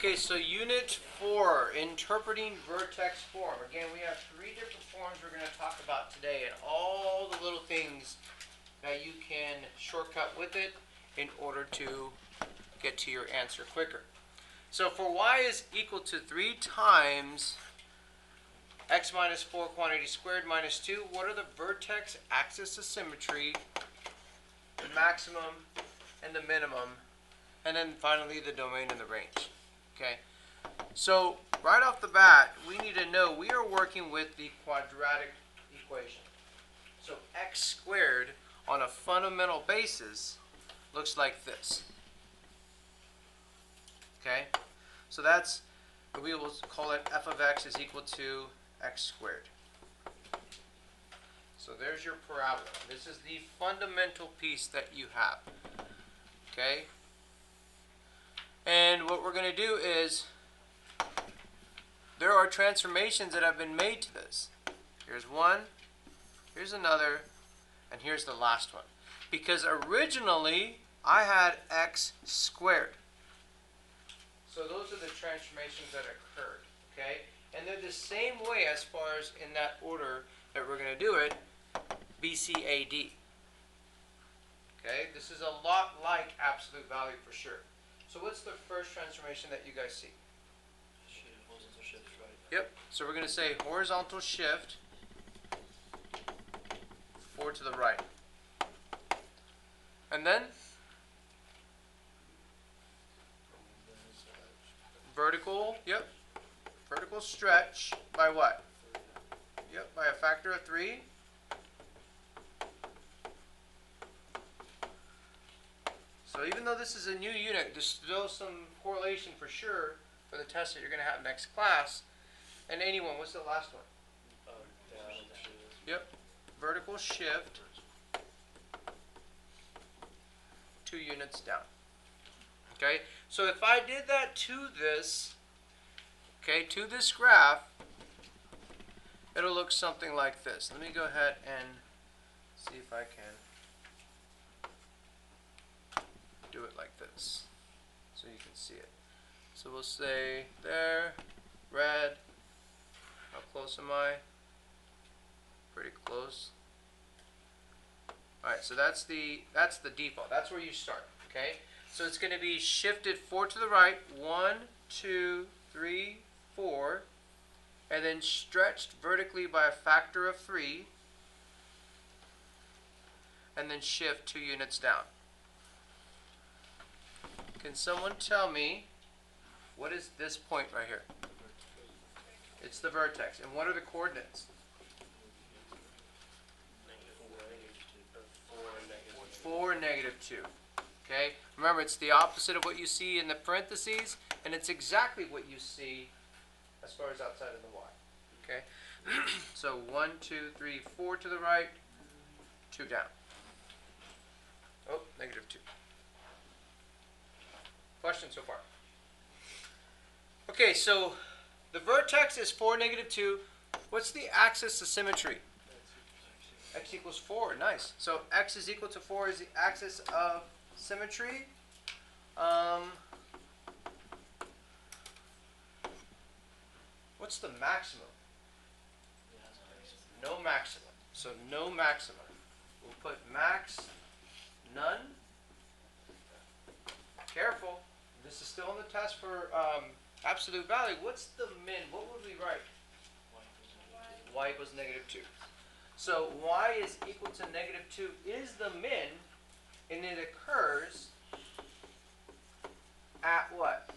Okay, so Unit 4, Interpreting Vertex Form. Again, we have 3 different forms we're going to talk about today, and all the little things that you can shortcut with it in order to get to your answer quicker. So for y is equal to 3 times x minus 4 quantity squared minus 2, what are the vertex axis of symmetry, the maximum and the minimum, and then finally the domain and the range? Okay, so right off the bat, we need to know we are working with the quadratic equation. So x squared on a fundamental basis looks like this. Okay, so that's, we will call it f of x is equal to x squared. So there's your parabola. This is the fundamental piece that you have. Okay, and what we're going to do is, there are transformations that have been made to this. Here's one, here's another, and here's the last one. Because originally, I had x squared. So those are the transformations that occurred, okay? And they're the same way as far as in that order that we're going to do it, BCAD. Okay, this is a lot like absolute value for sure. So what's the first transformation that you guys see? Horizontal shift, right? Yep, so we're going to say horizontal shift 4 to the right. And then vertical, yep, vertical stretch by what? Yep, by a factor of 3. So even though this is a new unit, there's still some correlation for sure for the test that you're going to have next class. And anyone, what's the last one? Down, Yep, vertical shift 2 units down. Okay, so if I did that to this, okay, to this graph, it'll look something like this. Let me go ahead and see if I can do it like this so you can see it. So we'll say there, red. How close am I? Pretty close. Alright, so that's the default. That's where you start. Okay? So it's going to be shifted 4 to the right. 1, 2, 3, 4. And then stretched vertically by a factor of 3. And then shift 2 units down. Can someone tell me what is this point right here? It's the vertex. And what are the coordinates? 4 and negative 2. Okay? Remember, it's the opposite of what you see in the parentheses, and it's exactly what you see as far as outside of the y. Okay? So 1, 2, 3, 4 to the right, 2 down. Oh, negative 2. Questions so far? Okay, so the vertex is 4, negative 2. What's the axis of symmetry? X equals 4. Nice. So x is equal to 4 is the axis of symmetry. What's the maximum? No maximum. So no maximum. We'll put max, none. Careful. This is still on the test for absolute value. What's the min? What would we write? Y equals negative 2. So y is equal to negative 2 is the min, and it occurs at what?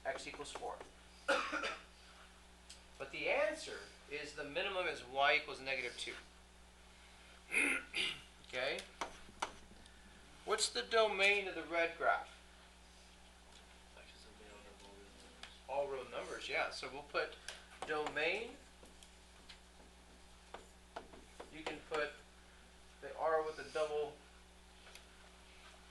X equals 4. But the answer is the minimum is y equals negative 2. Okay? What's the domain of the red graph? All real numbers, yeah. So we'll put domain. You can put the r with a double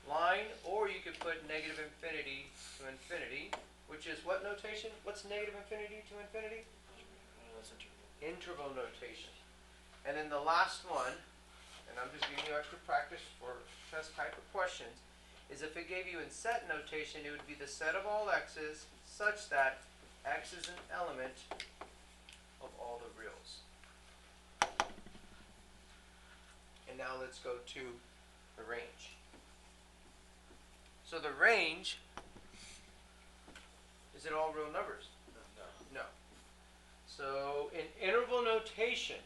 line, or you could put negative infinity to infinity, which is what notation? What's negative infinity to infinity? Interval notation. And then the last one, and I'm just giving you extra practice for test type of questions, is if it gave you in set notation, it would be the set of all x's such that x is an element of all the reals. And now let's go to the range. So the range, is it all real numbers? No. So in interval notation,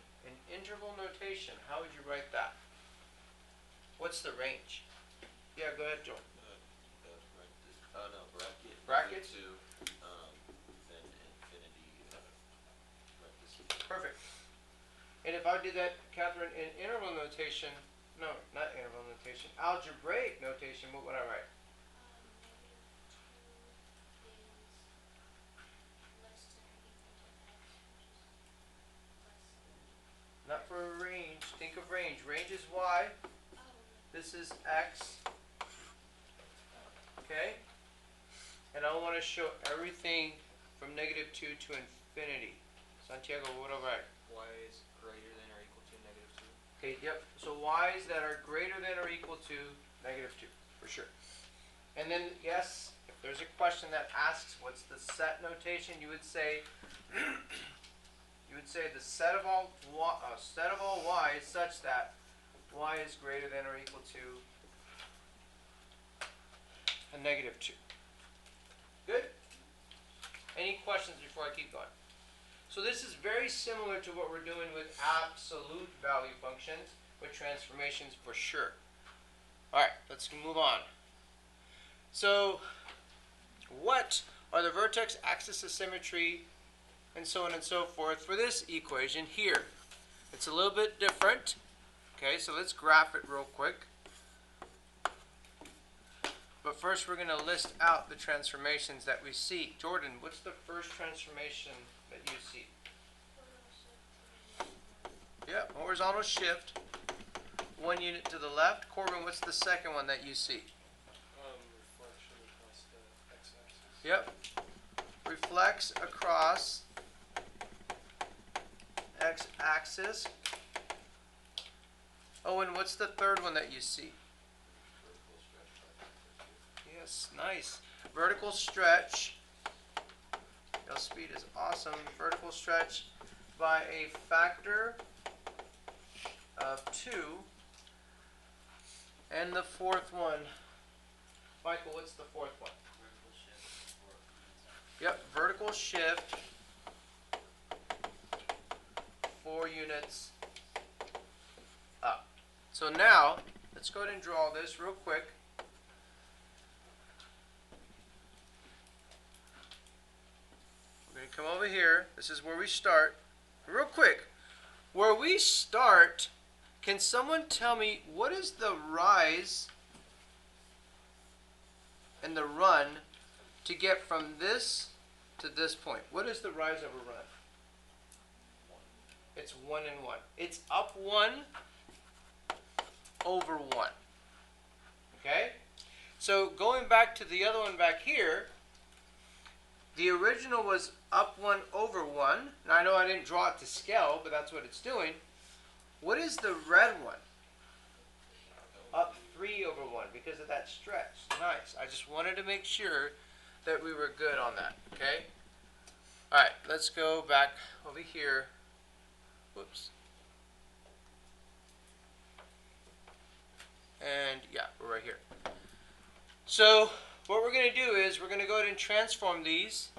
how would you write that? What's the range? Yeah, go ahead, Joel. Bracket. Brackets? To then infinity. Perfect. And if I did that, Catherine, in interval notation, no, not interval notation, algebraic notation, what would I write? Not for a range. Think of range. Range is y. This is x. Okay? And I want to show everything from -2 to infinity. Santiago, what would I write? Y is greater than or equal to -2. Okay, yep. So y's that are greater than or equal to -2, for sure. And then, yes, if there's a question that asks what's the set notation, you would say the set of all y is such that y is greater than or equal to a -2. Good? Any questions before I keep going? So this is very similar to what we're doing with absolute value functions, with transformations for sure. Alright, let's move on. So, what are the vertex axis of symmetry and so on and so forth for this equation here? It's a little bit different. Okay, so let's graph it real quick. But first we're going to list out the transformations that we see. Jordan, what's the first transformation that you see? Yeah, horizontal shift. 1 unit to the left. Corbin, what's the second one that you see? Reflection across the x-axis. Yep. Reflects across x-axis. Oh, and what's the third one that you see? Yes, nice. Vertical stretch. Your speed is awesome. Vertical stretch by a factor of 2. And the fourth one. Michael, what's the fourth one? Yep, vertical shift 4 units up. So now, let's go ahead and draw this real quick. We're going to come over here. This is where we start. Real quick, where we start, can someone tell me what is the rise and the run to get from this to this point? What is the rise over run? It's 1 and 1. It's up 1 over 1. Okay? So going back to the other one back here, the original was up 1 over 1. Now I know I didn't draw it to scale, but that's what it's doing. What is the red one? Up 3 over 1 because of that stretch. Nice. I just wanted to make sure that we were good on that. Okay? Alright, let's go back over here. Whoops. And yeah, we're right here. So what we're going to do is we're going to go ahead and transform these.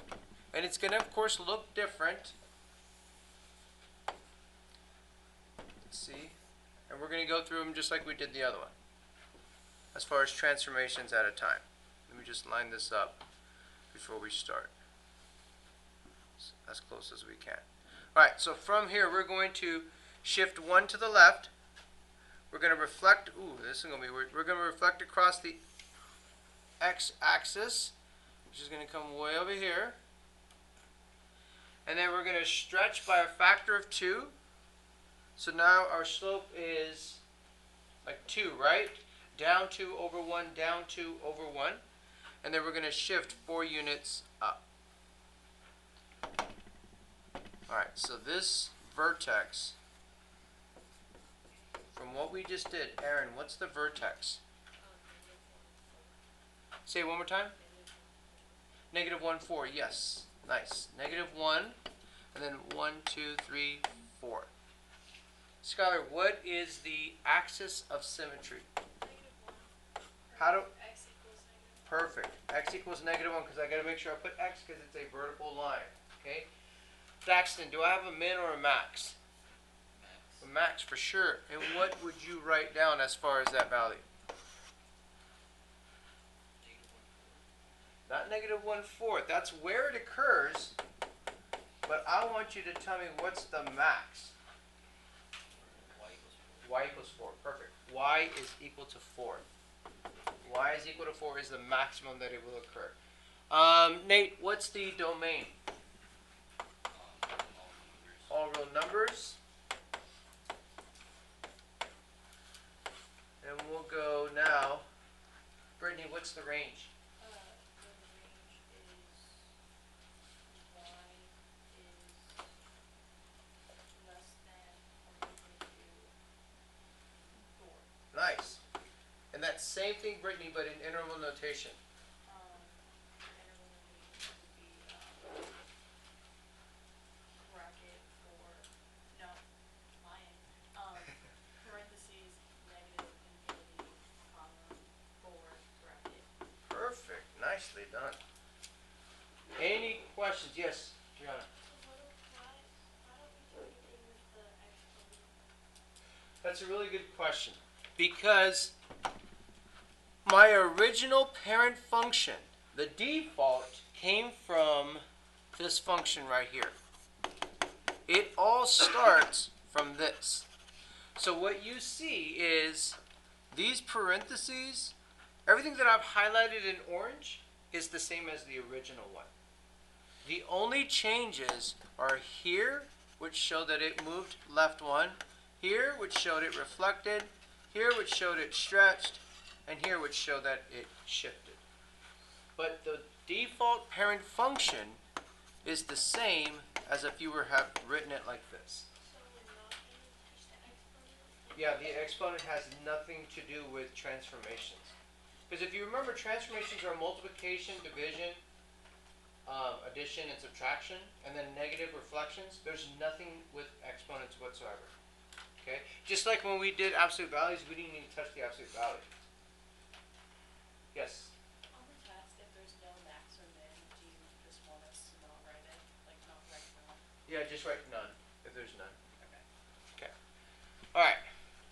And it's going to, of course, look different. Let's see. And we're going to go through them just like we did the other one. As far as transformations at a time. Let me just line this up before we start. As close as we can. Alright, so from here we're going to shift 1 to the left. We're going to reflect, this is going to be weird. We're going to reflect across the x-axis, which is going to come way over here. And then we're going to stretch by a factor of 2. So now our slope is like 2, right? Down 2 over 1, down 2 over 1. And then we're going to shift 4 units up. Alright, so this vertex, from what we just did, Aaron, what's the vertex? Say it one more time. Negative 1, 4. Yes. Nice. Negative 1, and then 1, 2, 3, 4. Skylar, what is the axis of symmetry? How do? X equals negative. Perfect. X equals negative 1 because I got to make sure I put X because it's a vertical line. Okay. Daxton, do I have a min or a max? Max. A max for sure. And what would you write down as far as that value? Not negative 1/4. That's where it occurs. But I want you to tell me what's the max. Y equals 4. Perfect. Y is equal to 4. Y is equal to 4 is the maximum that it will occur. Nate, what's the domain? All real numbers. And we'll go now. Brittany, what's the range? The range is y is less than or equal to 4. Nice. And that same thing, Brittany, but in interval notation. The interval notation would be bracket for no lying. Parentheses negative infinity comma 4 bracket. Perfect. Nicely done. Any questions? Yes, Gianna. Why don't we do anything with the exponent? That's a really good question. Because my original parent function, the default, came from this function right here. It all starts from this. So what you see is these parentheses, everything that I've highlighted in orange is the same as the original one. The only changes are here, which show that it moved left 1, here, which showed it reflected, here, which showed it stretched, and here, which showed that it shifted. But the default parent function is the same as if you were have written it like this. So we're not going to touch the exponent? Yeah, the exponent has nothing to do with transformations. Because if you remember, transformations are multiplication, division, addition, and subtraction, and then negative reflections. There's nothing with exponents whatsoever. Okay? Just like when we did absolute values, we didn't even touch the absolute value. Yes? On the test, if there's no max or min, do you just want us to not write it? Like, not write none? Yeah, just write none, if there's none. Okay. Alright,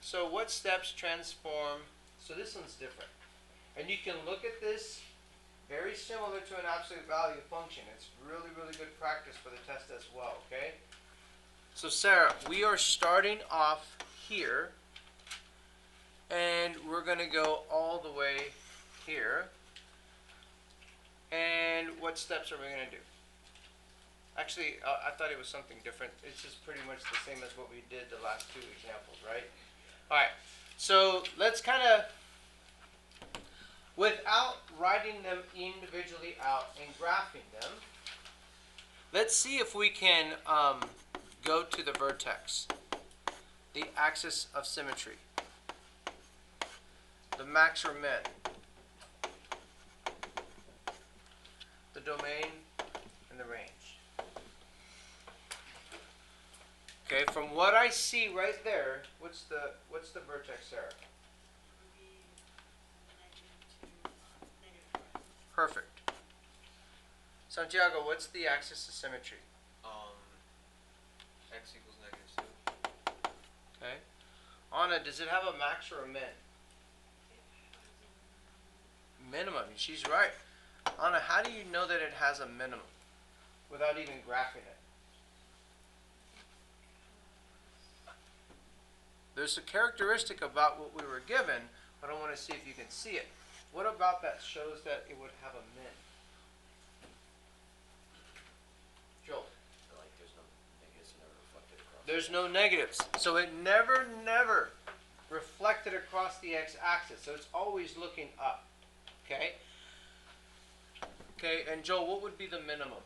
so what steps transform? So this one's different. And you can look at this very similar to an absolute value function. It's really, really good practice for the test as well, okay? So Sarah, we are starting off here, and we're going to go all the way here. And what steps are we going to do? Actually, I thought it was something different. It's just pretty much the same as what we did the last two examples, right? All right, so let's kind of, without writing them individually out and graphing them, let's see if we can go to the vertex, the axis of symmetry, the max or min, the domain, and the range. Okay, from what I see right there, what's the vertex, Sarah? It would be -2, -5. Perfect. Santiago, what's the axis of symmetry? X equals -2. Okay. Anna, does it have a max or a min? Minimum. She's right. Anna, how do you know that it has a minimum without even graphing it? There's a characteristic about what we were given, but I want to see if you can see it. What about that shows that it would have a min? Joel? Like there's no negatives never reflected across. There's no negatives. So it never reflected across the x-axis. So it's always looking up. Okay? Okay, and Joel, what would be the minimum?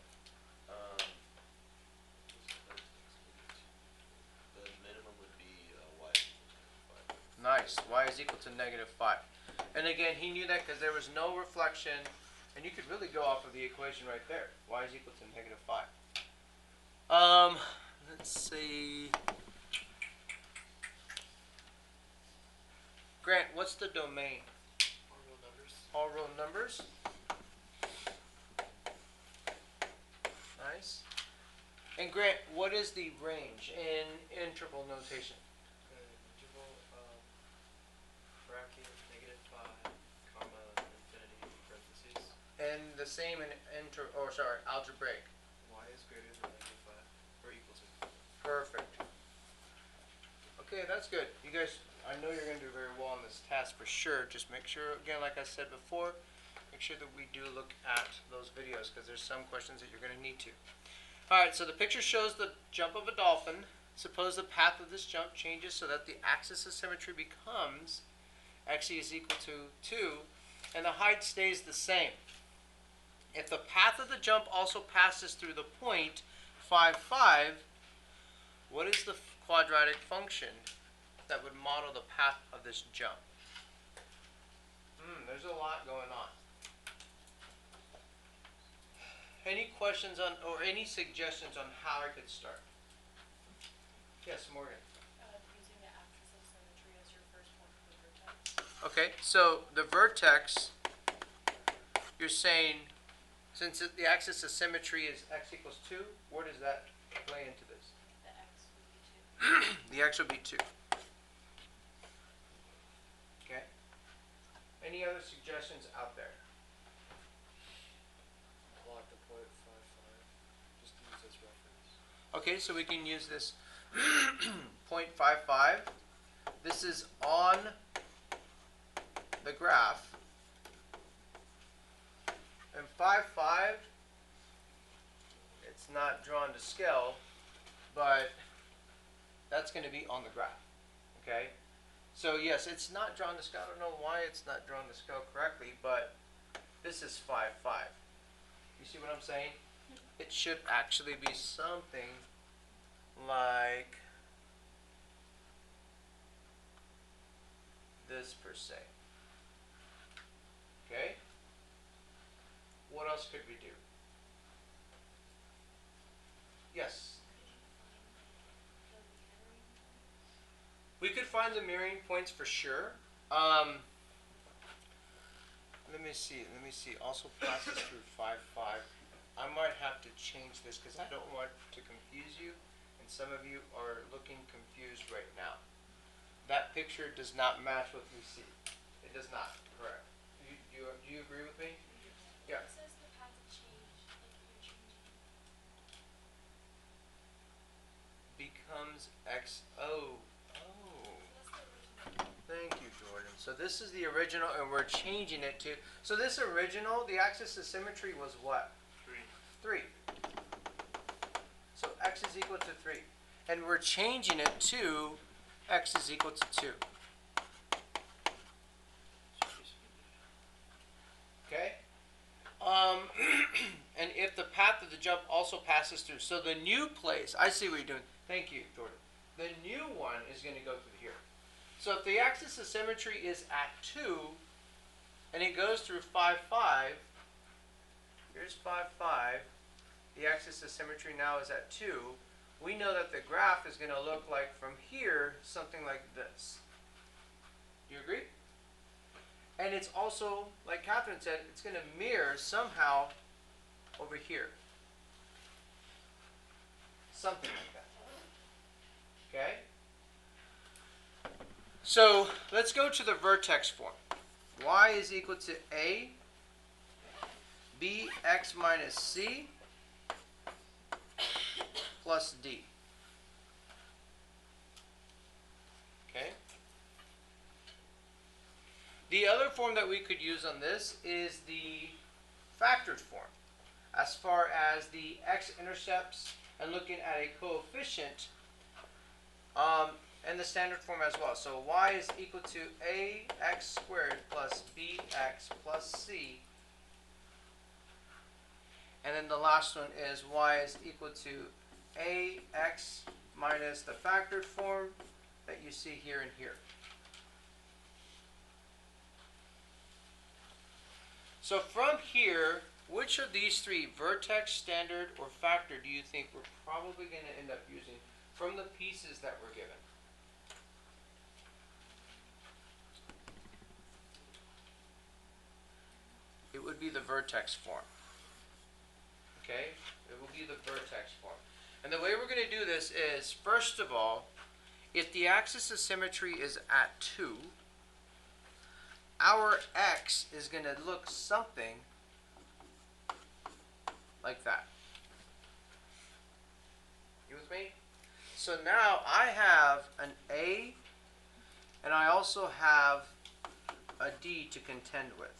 The minimum would be y equals -5. Nice. Y is equal to -5. And again, he knew that because there was no reflection, and you could really go off of the equation right there. Y is equal to negative 5. Let's see. Grant, what's the domain? All real numbers. All real numbers. Nice. And Grant, what is the range in interval notation? Interval, bracket, -5, comma, infinity, parentheses. And the same in algebraic. Y is greater than -5, or equal to. Perfect. Okay, that's good. You guys, I know you're going to do very well on this task for sure. Just make sure, again, like I said before, make sure that we do look at those videos because there's some questions that you're going to need to. Alright, so the picture shows the jump of a dolphin. Suppose the path of this jump changes so that the axis of symmetry becomes x is equal to 2 and the height stays the same. If the path of the jump also passes through the point 5, 5, what is the quadratic function that would model the path of this jump? There's a lot going on. Any questions on, or any suggestions on how I could start? Yes, Morgan. Using the axis of symmetry as your first point for the vertex. Okay, so the vertex, you're saying, since the axis of symmetry is x equals 2, where does that play into this? The x would be 2. The x would be 2. Okay. Any other suggestions out there? Plot the point 5, 5, just to use as reference. Okay, so we can use this 0.55. This is on the graph. And 5, 5, it's not drawn to scale, but that's going to be on the graph. Okay? So yes, it's not drawn to scale. I don't know why it's not drawn to scale correctly, but this is 5, 5. You see what I'm saying? It should actually be something like this per se. Okay? What else could we do? Yes? We could find the mirroring points for sure. Let me see. Also passes through 5, 5. I might have to change this because I don't want to confuse you, and some of you are looking confused right now. That picture does not match what we see. It does not. Correct. Do you agree with me? Yeah. It says the path of change, like you're changing. Becomes XO. That's the original. Thank you, Jordan. So this is the original, and we're changing it to. So this original, the axis of symmetry was what? 3. So x is equal to 3. And we're changing it to x is equal to 2. Okay? And if the path of the jump also passes through. So the new place, I see what you're doing. Thank you, Jordan. The new one is going to go through here. So if the axis of symmetry is at 2, and it goes through 5, 5, here's 5, 5. The axis of symmetry now is at 2. We know that the graph is going to look like from here, something like this. Do you agree? And it's also, like Catherine said, it's going to mirror somehow over here. Something like that. Okay? So let's go to the vertex form. Y is equal to A, bx minus c, plus d. Okay? The other form that we could use on this is the factored form. As far as the x-intercepts and looking at a coefficient, and the standard form as well. So y is equal to ax squared plus bx plus c. And then the last one is y is equal to ax minus the factored form that you see here and here. So from here, which of these three, vertex, standard, or factor, do you think we're probably going to end up using from the pieces that we're given? It would be the vertex form. Okay? It will be the vertex form. And the way we're going to do this is, first of all, if the axis of symmetry is at 2, our x is going to look something like that. You with me? So now I have an A, and I also have a D to contend with.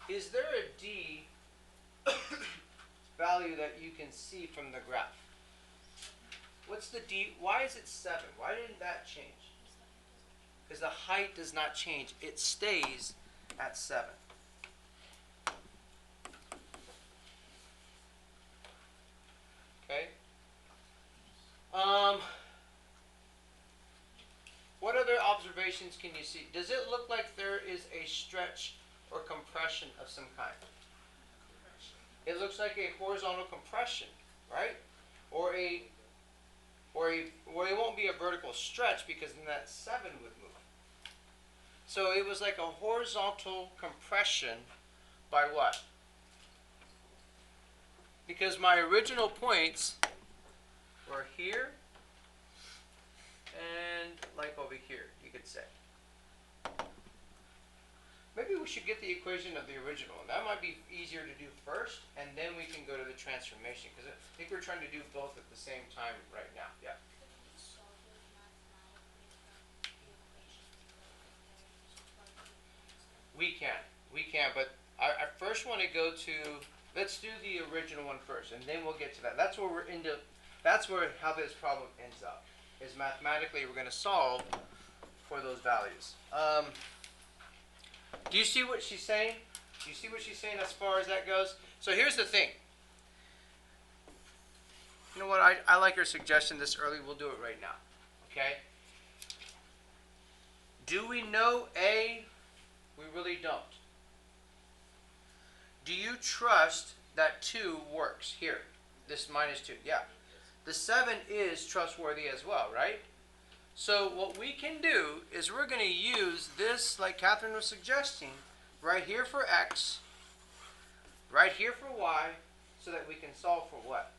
Is there a D value that you can see from the graph? What's the D? Why is it 7? Why didn't that change? Because the height does not change. It stays at 7. Okay? What other observations can you see? Does it look like there is a stretch or compression of some kind? It looks like a horizontal compression, right? Or it won't be a vertical stretch because then that 7 would move. So it was like a horizontal compression by what? Because my original points were here and like over here, you could say. Maybe we should get the equation of the original. That might be easier to do first, and then we can go to the transformation, because I think we're trying to do both at the same time right now. Yeah. We can, but I first want to go to, let's do the original one first, and then we'll get to that. That's where we're into, that's where how this problem ends up, is mathematically we're going to solve for those values. Do you see what she's saying? Do you see what she's saying as far as that goes? So here's the thing. You know what? I like your suggestion this early. We'll do it right now. Okay? Do we know A? We really don't. Do you trust that 2 works here? This minus 2. Yeah. The 7 is trustworthy as well, right? So what we can do is we're going to use this, like Catherine was suggesting, right here for x, right here for y, so that we can solve for what?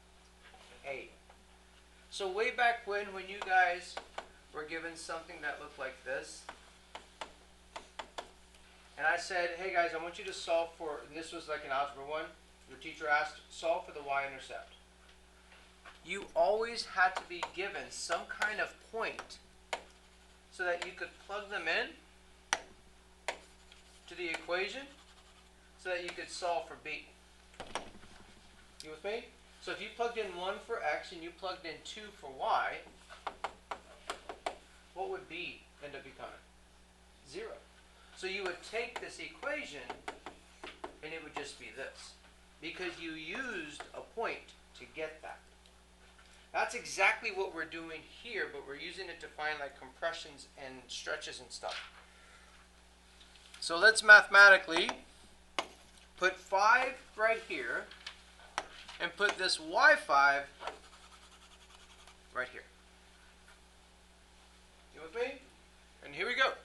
A. So way back when you guys were given something that looked like this, and I said, hey guys, I want you to solve for, and this was like an algebra 1, your teacher asked, solve for the y-intercept. You always had to be given some kind of point so that you could plug them in to the equation so that you could solve for B. You with me? So if you plugged in 1 for x and you plugged in 2 for y, what would B end up becoming? 0. So you would take this equation and it would just be this, because you used a point to get that. That's exactly what we're doing here, but we're using it to find like compressions and stretches and stuff. So let's mathematically put 5 right here and put this y5 right here. You with me? And here we go.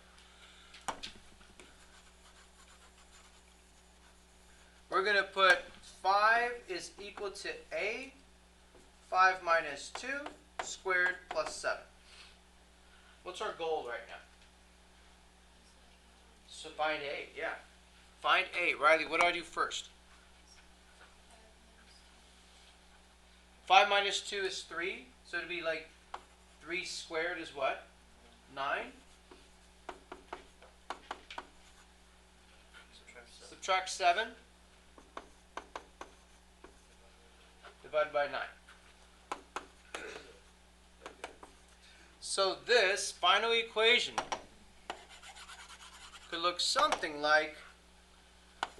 We're going to put 5 is equal to A, 5 minus 2 squared plus 7. What's our goal right now? So find A, yeah. Find A. Riley, what do I do first? 5 minus 2 is 3. So it'd be like 3 squared is what? 9. Subtract 7. Divided by 9. So this final equation could look something like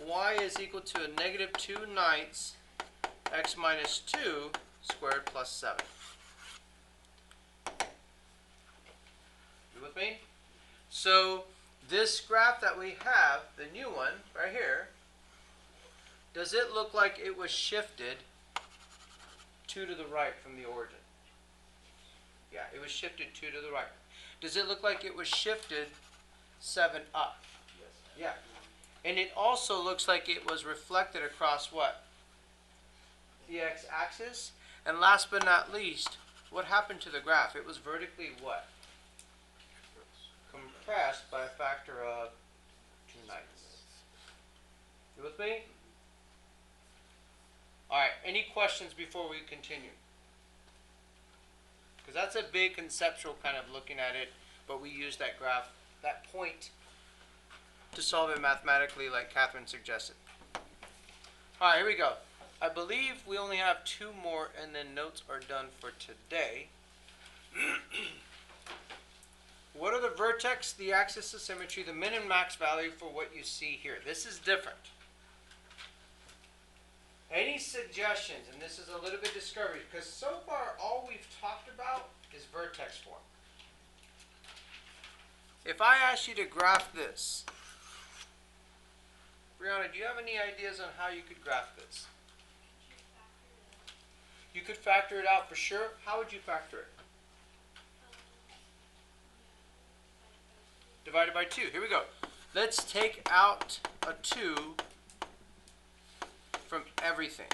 y is equal to a negative 2/9 x minus 2 squared plus 7. You with with me? So this graph that we have, the new one right here, does it look like it was shifted 2 to the right from the origin? Yeah, it was shifted 2 to the right. Does it look like it was shifted 7 up? Yes. Yeah. And it also looks like it was reflected across what? The x-axis. And last but not least, what happened to the graph? It was vertically what? Compressed by a factor of 2/9. You with me? Alright, any questions before we continue? Because that's a big conceptual kind of looking at it, but we use that graph, that point, to solve it mathematically like Catherine suggested. Alright, here we go. I believe we only have 2 more and then notes are done for today. What are the vertex, the axis of symmetry, the min and max value for what you see here? This is different. Any suggestions, and this is a little bit discouraging, because so far all we've talked about is vertex form. If I ask you to graph this, Brianna, do you have any ideas on how you could graph this? You could factor it out for sure. How would you factor it? Divided by 2. Here we go. Let's take out a 2 from everything.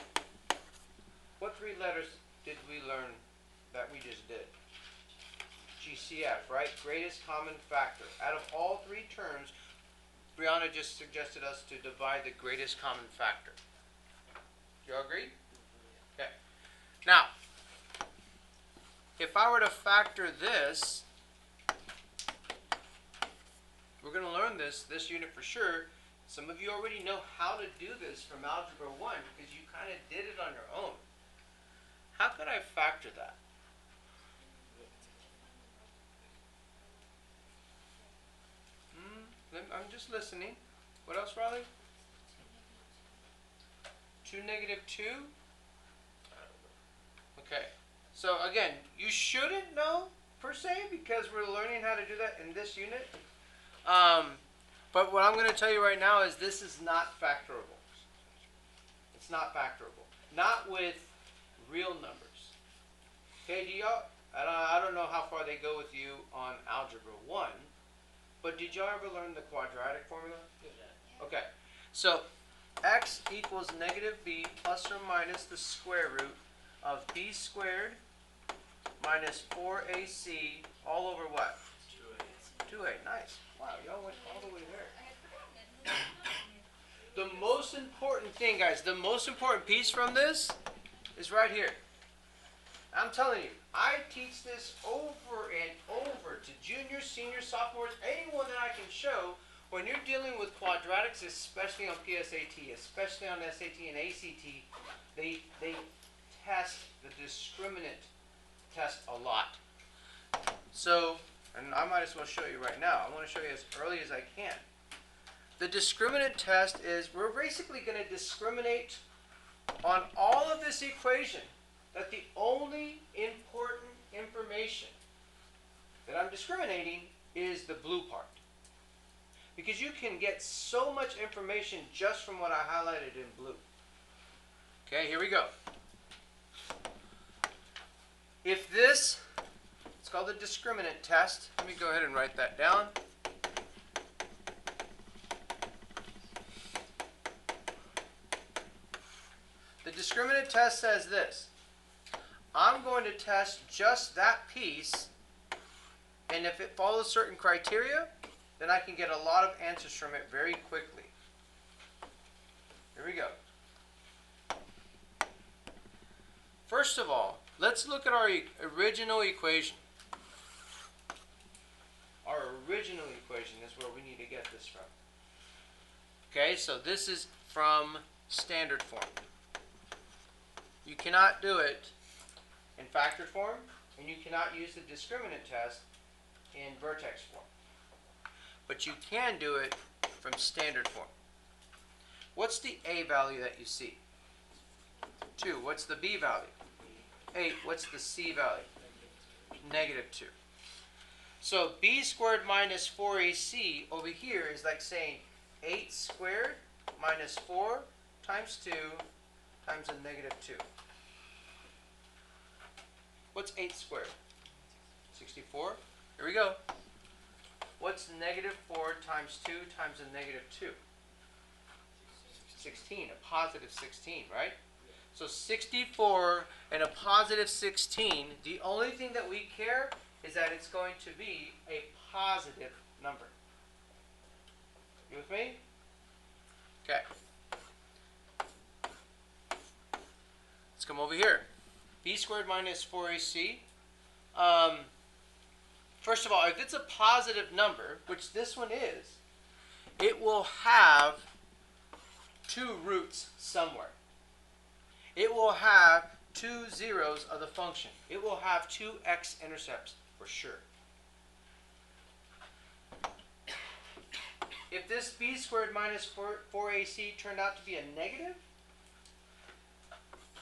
What 3 letters did we learn that we just did? GCF, right? Greatest common factor. Out of all 3 terms, Brianna just suggested us to divide the greatest common factor. Do you all agree? Okay. Now, if I were to factor this, we're going to learn this unit for sure. Some of you already know how to do this from Algebra 1 because you kind of did it on your own. How could I factor that? I'm just listening. What else, Riley? 2 negative 2? Okay. So again, you shouldn't know per se because we're learning how to do that in this unit. But what I'm going to tell you right now is this is not factorable. It's not factorable. Not with real numbers. Okay, do y'all, I don't know how far they go with you on Algebra 1, but did y'all ever learn the quadratic formula? Yeah. Okay, so x equals negative b plus or minus the square root of b squared minus 4ac all over what? 2a. Nice. Wow, y'all went all the way there. The most important thing, guys, the most important piece from this is right here. I'm telling you, I teach this over and over to juniors, seniors, sophomores, anyone that I can show. When you're dealing with quadratics, especially on PSAT, especially on SAT and ACT, they test the discriminant test a lot. So, and I might as well show you right now. I want to show you as early as I can. The discriminant test is we're basically going to discriminate on all of this equation that the only important information that I'm discriminating is the blue part. Because you can get so much information just from what I highlighted in blue. Okay, here we go. If this, it's called the discriminant test. Let me go ahead and write that down. The discriminant test says this. I'm going to test just that piece, and if it follows certain criteria, then I can get a lot of answers from it very quickly. Here we go. First of all, let's look at our original equation. Our original equation is where we need to get this from. Okay, so this is from standard form. You cannot do it in factored form, and you cannot use the discriminant test in vertex form. But you can do it from standard form. What's the A value that you see? 2. What's the B value? 8. What's the C value? -2. So b squared minus 4ac over here is like saying 8 squared minus 4 times 2 times a negative 2. What's 8 squared? 64. Here we go. What's negative 4 times 2 times a negative 2? 16, a positive 16, right? So 64 and a positive 16, the only thing that we care is that it's going to be a positive number. You with me? Okay. Let's come over here. B squared minus 4ac. First of all, if it's a positive number, which this one is, it will have two roots somewhere. It will have two zeros of the function. It will have two x-intercepts for sure. If this b squared minus 4ac turned out to be a negative,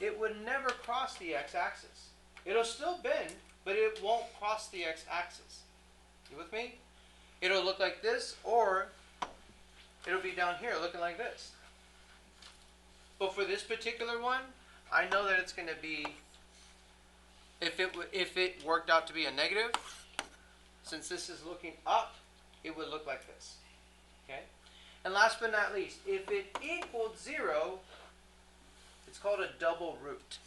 it would never cross the x-axis. It'll still bend, but it won't cross the x-axis. You with me? It'll look like this, or it'll be down here looking like this. But for this particular one, I know that it's going to be, if it worked out to be a negative, since this is looking up, it would look like this. Okay? And last but not least, if it equaled 0, it's called a double root.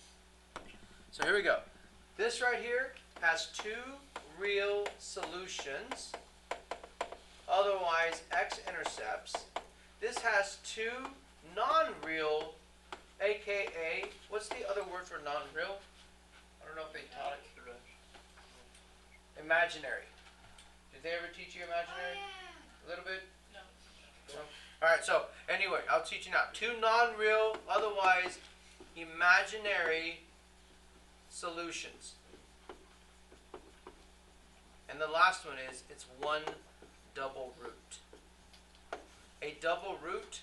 So here we go. This right here has two real solutions, otherwise x-intercepts. This has two non-real, aka, what's the other word for non-real? I don't know if they taught it. Imaginary. Did they ever teach you imaginary? A little bit? No. Alright, so anyway, I'll teach you now. Two non-real, otherwise imaginary solutions. And the last one is, it's one double root. A double root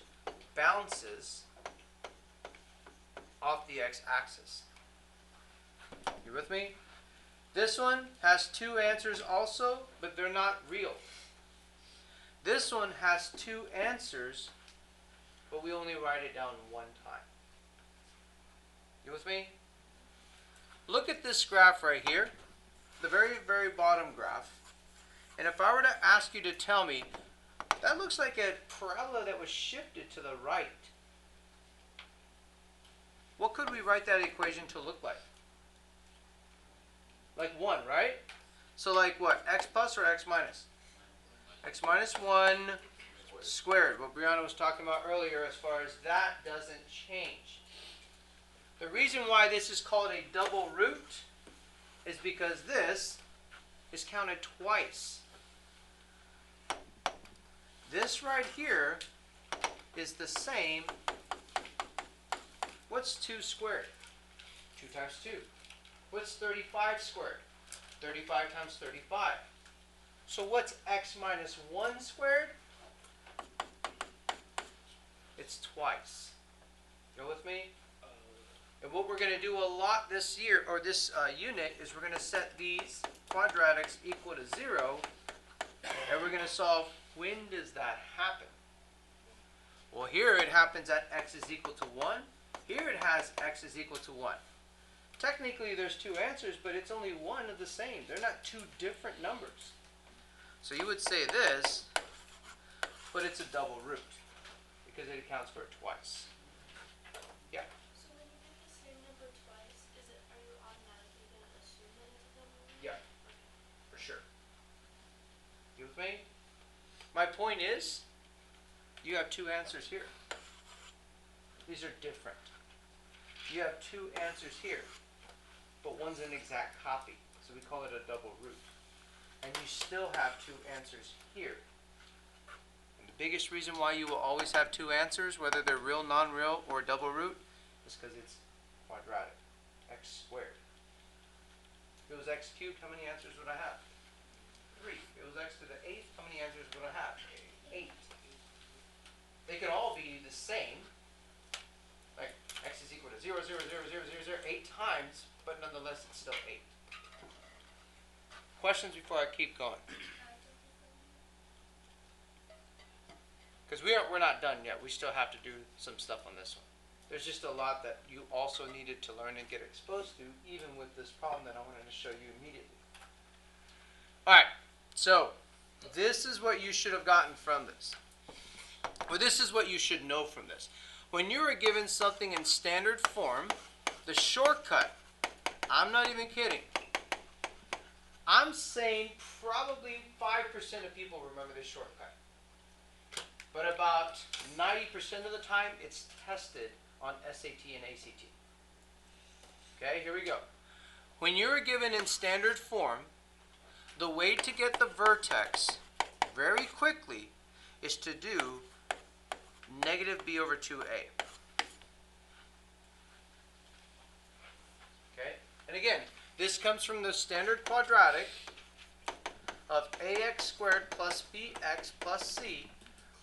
bounces off the x-axis. You with me? This one has two answers also, but they're not real. This one has two answers, but we only write it down one time. You with me? Look at this graph right here, the very, very bottom graph. And if I were to ask you to tell me, that looks like a parabola that was shifted to the right. What could we write that equation to look like? Like 1, right? So like what? X plus or x minus? X minus 1 squared. What Brianna was talking about earlier as far as that doesn't change. The reason why this is called a double root is because this is counted twice. This right here is the same. What's 2 squared? 2 times 2. What's 35 squared? 35 times 35. So what's x minus 1 squared? It's twice. You with me? And what we're going to do a lot this year, or this unit, is we're going to set these quadratics equal to 0, and we're going to solve, when does that happen? Well, here it happens at x is equal to 1. Here it has x is equal to 1. Technically, there's two answers, but it's only one of the same. They're not two different numbers. So you would say this, but it's a double root, because it accounts for it twice. Yeah? So when you get the same number twice, are you automatically going to assume that it's a double root? Yeah, for sure. You with me? My point is, you have two answers here. These are different. You have two answers here, but one's an exact copy, so we call it a double root. And you still have two answers here. And the biggest reason why you will always have two answers, whether they're real, non-real, or double root, is because it's quadratic. X squared. If it was x cubed, how many answers would I have? 3. If it was x to the 8th, how many answers would I have? 8. They could all be the same. Like x is equal to 0, 0, 0, 0, 0, 0, 8 times, but nonetheless it's still 8. Questions before I keep going? because we're not done yet. We still have to do some stuff on this one. There's just a lot that you also needed to learn and get exposed to, even with this problem that I wanted to show you immediately. All right, so this is what you should have gotten from this. Well, this is what you should know from this. When you are given something in standard form, the shortcut, I'm not even kidding, I'm saying probably 5% of people remember this shortcut. But about 90% of the time, it's tested on SAT and ACT. Okay, here we go. When you're given in standard form, the way to get the vertex very quickly is to do negative b over 2a. Okay, and again, this comes from the standard quadratic of ax squared plus bx plus c,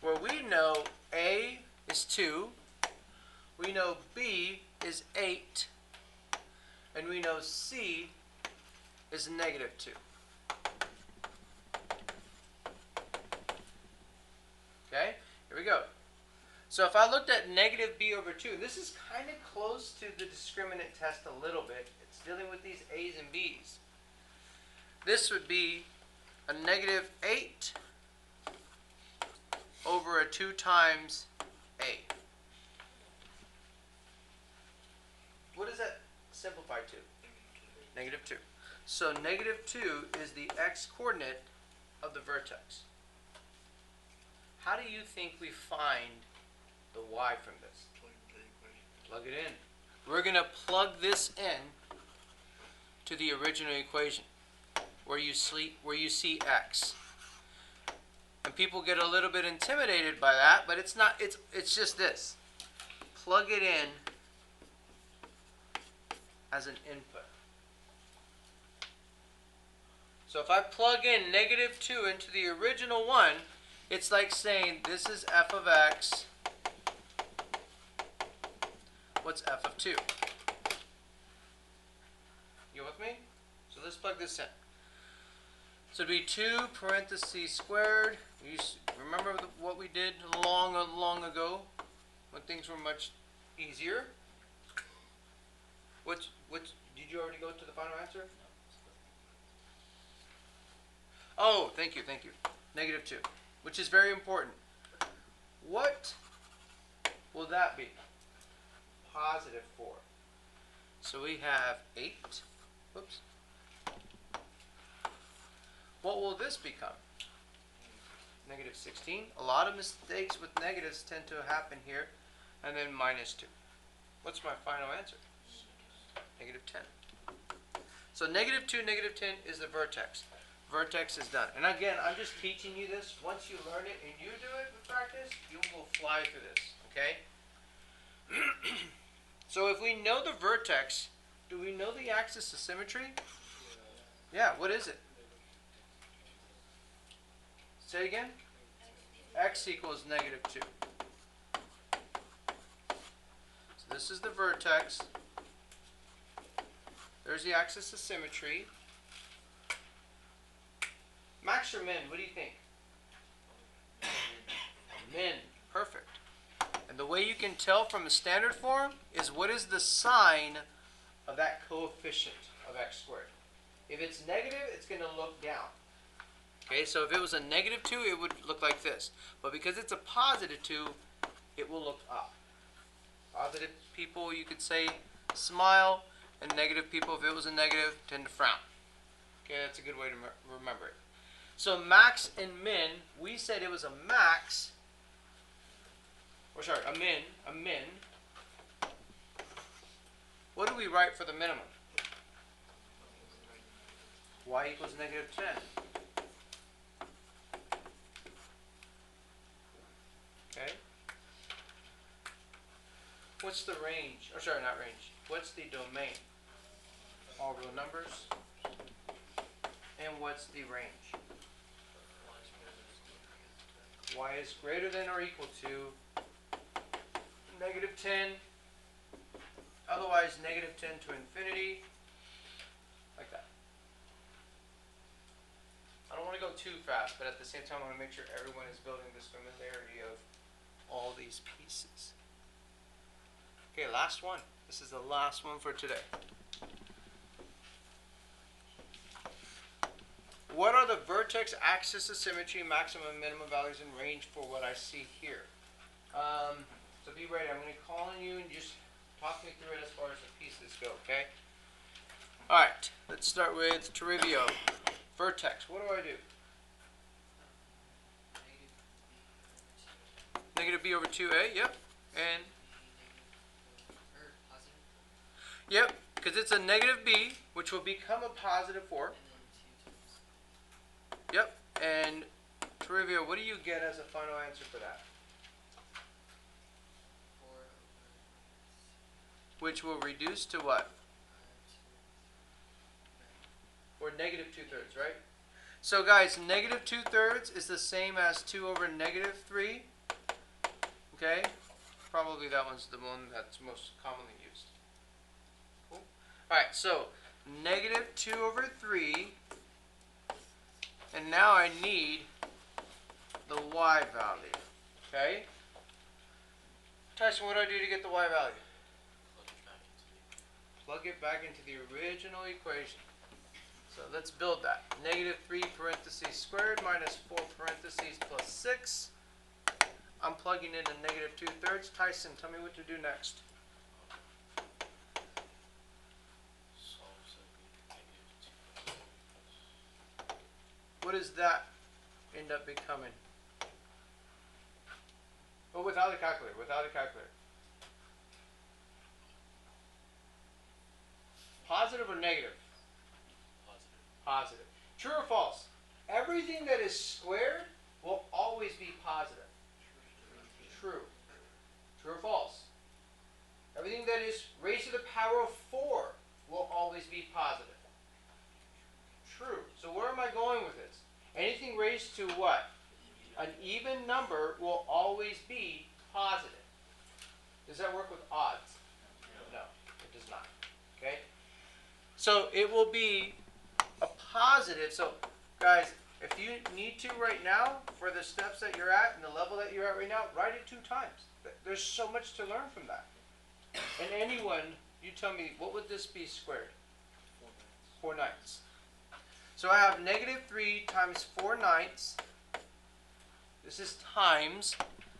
where we know a is 2, we know b is 8, and we know c is negative 2. Okay, here we go. So if I looked at negative b over 2, this is kind of close to the discriminant test a little bit. It's dealing with these a's and b's. This would be a negative 8 over a 2 times a. What does that simplify to? Negative 2. So negative 2 is the x-coordinate of the vertex. How do you think we find the y from this? Plug it in. We're going to plug this in to the original equation where you see x. And people get a little bit intimidated by that, but it's not, it's just this. Plug it in as an input. So if I plug in negative 2 into the original one, it's like saying this is f of x. What's f of 2? You with me? So let's plug this in. So it'd be 2 parentheses squared. Remember what we did long ago when things were much easier? Did you already go to the final answer? Oh, thank you. Negative 2, which is very important. What will that be? Positive 4. So we have 8. Whoops. What will this become? Negative 16. A lot of mistakes with negatives tend to happen here. And then minus 2. What's my final answer? Negative 10. So negative 2, negative 10 is the vertex. Vertex is done. And again, I'm just teaching you this. Once you learn it and you do it with practice, you will fly through this. Okay? So if we know the vertex, do we know the axis of symmetry? Yeah, what is it? Say it again? X equals negative 2. So this is the vertex. There's the axis of symmetry. Max or min, what do you think? Min, perfect. And the way you can tell from the standard form is what is the sign of that coefficient of x squared. If it's negative, it's going to look down. Okay, so if it was a negative 2, it would look like this. But because it's a positive 2, it will look up. Positive people, you could say smile, and negative people, if it was a negative, tend to frown. Okay, that's a good way to remember it. So max and min, we said it was a max, or sorry, a min. What do we write for the minimum? Y equals negative 10. Okay. What's the range? Or sorry, not range. What's the domain? All real numbers. And what's the range? Y is greater than or equal to negative 10. Otherwise, negative 10 to infinity. Like that. I don't want to go too fast, but at the same time, I want to make sure everyone is building this familiarity of these pieces. Okay, last one. This is the last one for today. What are the vertex axis of symmetry, maximum and minimum values and range for what I see here? So be ready. I'm going to call on you and just talk me through it as far as the pieces go, okay? Alright, let's start with Toribio. Vertex, what do I do? Negative b over 2a, yep. And yep, because it's a negative b, which will become a positive 4. Yep, and Toribio, what do you get as a final answer for that? Which will reduce to what? Or negative 2/3, right? So guys, negative 2/3 is the same as 2 over negative 3. Okay? Probably that one's the one that's most commonly used. Cool. Alright, so negative 2 over 3. And now I need the y value. Okay? Tyson, what do I do to get the y value? Plug it back into the original equation. So let's build that. Negative 3 parentheses squared minus 4 parentheses plus 6. I'm plugging in a negative 2/3. Tyson, tell me what to do next. What does that end up becoming? Oh, without a calculator, without a calculator. Positive or negative? Positive. True or false? Everything that is squared will always be positive. True. True or false? Everything that is raised to the power of 4 will always be positive. True. So where am I going with this? Anything raised to what? An even number will always be positive. Does that work with odds? No, it does not. Okay? So it will be a positive. So guys, if you need to right now, for the steps that you're at and the level that you're at right now, write it 2 times. There's so much to learn from that. And anyone, you tell me, what would this be squared? 4/9. So I have negative 3 times 4/9. This is times.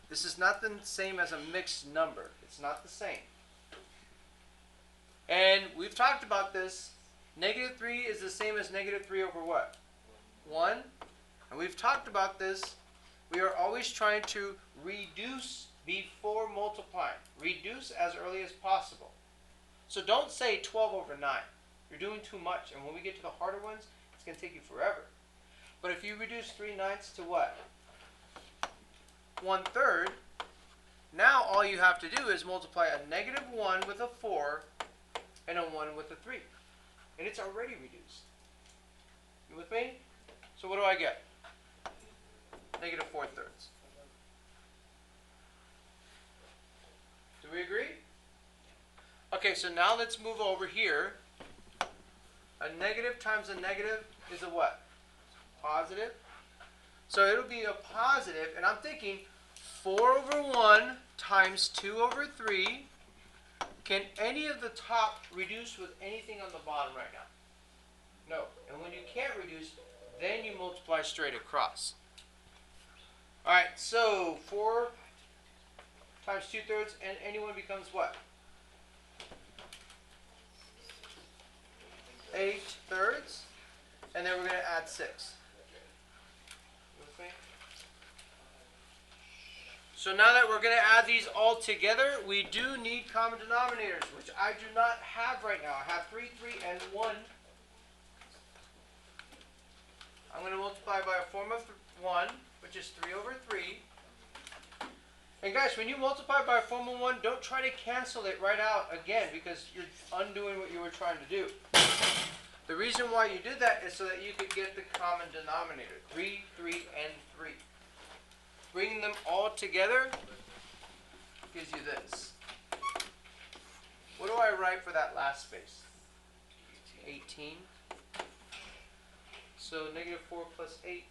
This is not the same as a mixed number. It's not the same. And we've talked about this. Negative 3 is the same as negative 3 over what? 1. And we've talked about this. We are always trying to reduce before multiplying. Reduce as early as possible. So don't say 12 over 9. You're doing too much. And when we get to the harder ones, it's going to take you forever. But if you reduce 3/9 to what? 1/3. Now all you have to do is multiply a negative 1 with a 4 and a 1 with a 3. And it's already reduced. You with me? So what do I get? Negative 4/3. Do we agree? Okay, so now let's move over here. A negative times a negative is a what? Positive. So it'll be a positive, and I'm thinking 4 over 1 times 2 over 3. Can any of the top reduce with anything on the bottom right now? No. And when you can't reduce, then you multiply straight across. Alright, so 4 times 2/3, and anyone becomes what? 8/3. And then we're going to add 6. With me? So now that we're going to add these all together, we do need common denominators, which I do not have right now. I have 3, 3, and 1. I'm going to multiply by a form of 1, which is 3 over 3. And guys, when you multiply by a form of 1, don't try to cancel it right out again, because you're undoing what you were trying to do. The reason why you did that is so that you could get the common denominator. 3, 3, and 3. Bringing them all together gives you this. What do I write for that last space? 18. So negative 4 plus 8.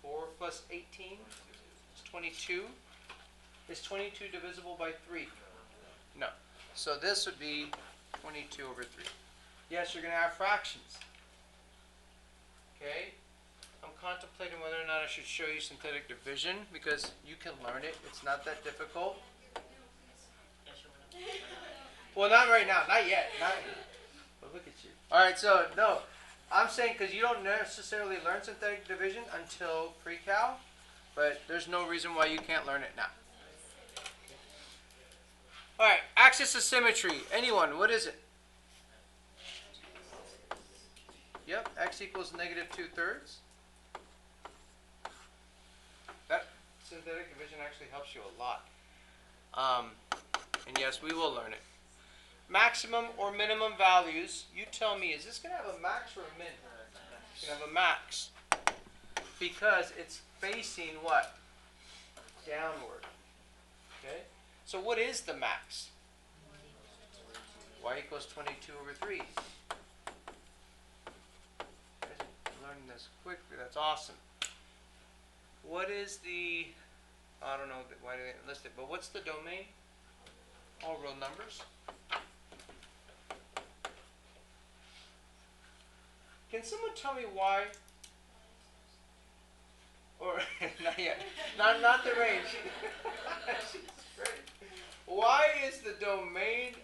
4 plus 18 is 22. Is 22 divisible by 3? No. So this would be 22 over 3. Yes, you're going to have fractions. Okay? I'm contemplating whether or not I should show you synthetic division because you can learn it. It's not that difficult. Well, not right now. Not yet. Not yet. But look at you. All right, so no. I'm saying because you don't necessarily learn synthetic division until pre-cal, but there's no reason why you can't learn it now. All right, axis of symmetry. Anyone, what is it? Yep, x equals negative 2/3. That synthetic division actually helps you a lot. And yes, we will learn it. Maximum or minimum values. You tell me, is this going to have a max or a min? It's going to have a max. Because it's facing what? Downward. Okay? So what is the max? Y equals 22 over 3. Learning this quickly. That's awesome. What is the... I don't know why they didn't list it, but what's the domain? All real numbers. Can someone tell me why? Or not yet. Not the range. Why is the domain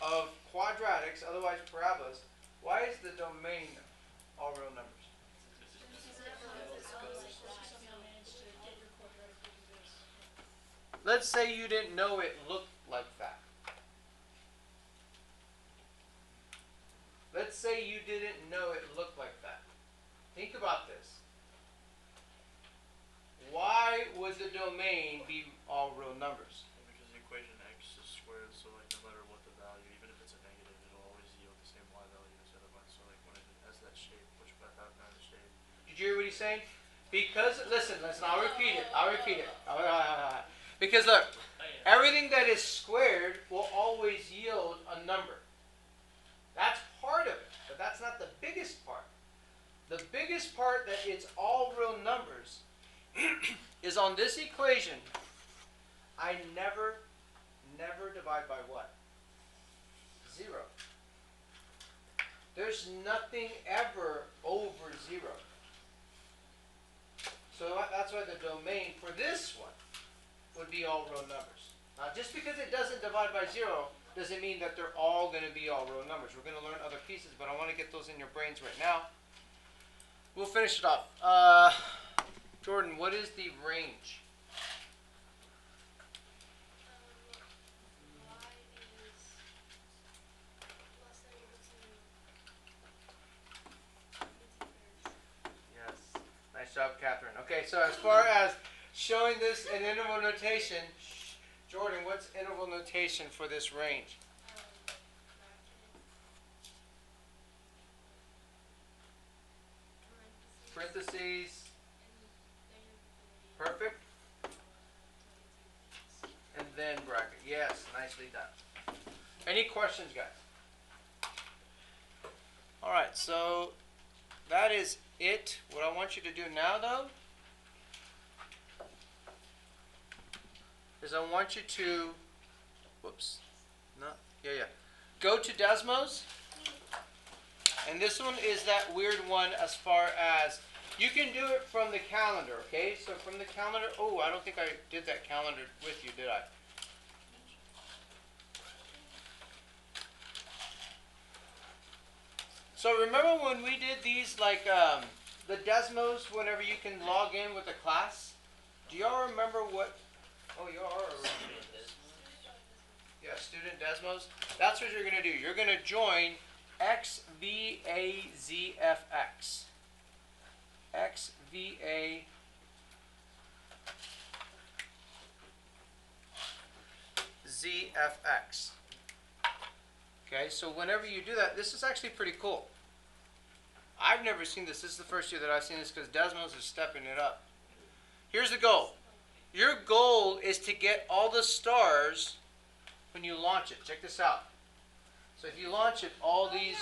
of quadratics, otherwise parabolas, why is the domain all real numbers? Let's say you didn't know it looked like that. Let's say you didn't know it looked like that. Think about this. Why would the domain be all real numbers? Because the equation x is squared, so like no matter what the value, even if it's a negative, it'll always yield the same y value instead of 1. So like when it has that shape, which by that kind of shape. Did you hear what he's saying? Because, listen, I'll repeat it. Because look, everything that is squared will always yield a number. That's part of it, but that's not the biggest part. The biggest part that it's all real numbers is on this equation, I never divide by what? 0. There's nothing ever over 0. So that's why the domain for this one would be all real numbers. Now, just because it doesn't divide by 0 doesn't mean that they're all going to be all real numbers. We're going to learn other pieces, but I want to get those in your brains right now. We'll finish it off. Jordan, what is the range? Y is less than or equal to 2/3. Yes. Nice job, Catherine. Okay, so as far as showing this in interval notation, Jordan, what's interval notation for this range? Bracket. Parentheses. Perfect. And then bracket. Yes, nicely done. Any questions, guys? All right, so that is it. What I want you to do now, though, is I want you to, whoops, no, yeah. Go to Desmos. And this one is that weird one as far as, you can do it from the calendar, okay? So from the calendar, oh, I don't think I did that calendar with you, did I? So remember when we did these, like, the Desmos, whenever you can log in with a class? Do y'all remember what, oh, you are already. Yeah, student Desmos. That's what you're going to do. You're going to join XVAZFX. XVA ZFX. Okay, so whenever you do that, this is actually pretty cool. I've never seen this. This is the first year that I've seen this because Desmos is stepping it up. Here's the goal. Your goal is to get all the stars when you launch it. Check this out. So if you launch it, all these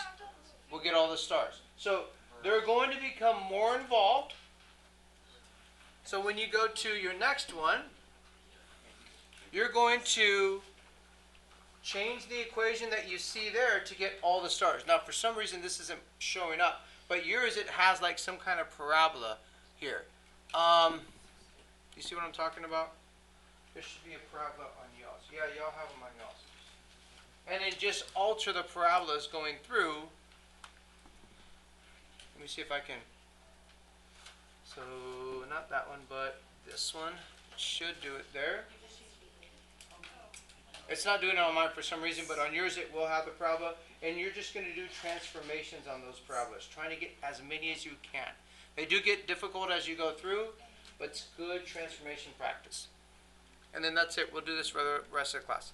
will get all the stars. So they're going to become more involved. So when you go to your next one, you're going to change the equation that you see there to get all the stars. Now, for some reason, this isn't showing up, but yours, it has like some kind of parabola here. You see what I'm talking about? There should be a parabola on y'all's. Yeah, y'all have them on y'all's. And then just alter the parabolas going through. Let me see if I can. So, not that one, but this one should do it there. It's not doing it on mine for some reason, but on yours it will have the parabola. And you're just going to do transformations on those parabolas, trying to get as many as you can. They do get difficult as you go through, but it's good transformation practice. And then that's it. We'll do this for the rest of the class.